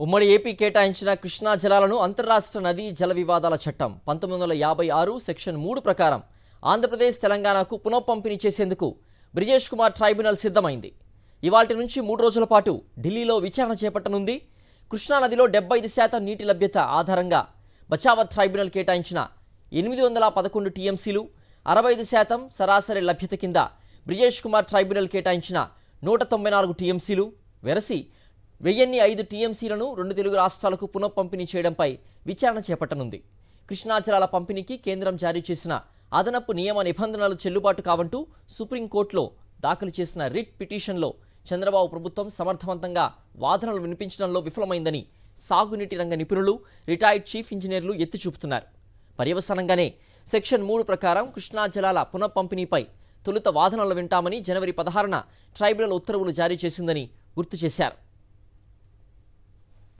ఉమ్మడి ఏపీ కేటాయించిన కృష్ణా జలాలను అంతర్రాష్ట్ర నదీ జల వివాదాల చట్టం 1956 సెక్షన్ 3 ప్రకారం ఆంధ్రప్రదేశ్ తెలంగాణకు పునఃపంపిణీ చేసేందుకు బ్రిజేష్ కుమార్ ట్రైబ్యునల్ సిద్ధమైంది. ఇవాల్టి నుంచి 3 రోజుల పాటు ఢిల్లీలో విచారణ చేపట్టనుంది. కృష్ణా నదిలో 75% నీటి లభ్యత ఆధారంగా బచావత్ ట్రైబ్యునల్ కేటాయించిన 811 టీఎంసీలు 65% సరాసరి లభ్యత కింద బ్రిజేష్ కుమార్ ట్రైబ్యునల్ కేటాయించిన 194 టీఎంసీలు వెరసి 1005 టీఎంసీలను 2 తెలుగు రాష్ట్రాలకు పునఃపంపిణీ చేయడంపై విచారణ చేపట్టనుంది. కృష్ణా జలాల పంపిణీకి కేంద్రం జారీ చేసిన అదనపు నియమ నిబంధనలు చెల్లుబాటు కావంటూ సుప్రీంకోర్టులో దాఖలు చేసిన రిట్ పిటిషన్లో చంద్రబాబు ప్రభుత్వం సమర్థవంతంగా వాదనలు వినిపించడంలో విఫలమైందని సాగునీటి రంగ నిపుణులు, రిటైర్డ్ చీఫ్ ఇంజనీర్లు ఎత్తి చూపుతున్నారు. పర్యవసానంగానే సెక్షన్ 3 ప్రకారం కృష్ణా జలాల పునఃపంపిణీపై తొలుత వాదనలు వింటామని జనవరి 16న ట్రైబ్యునల్ ఉత్తర్వులు జారీ చేసిందని గుర్తు చేశారు.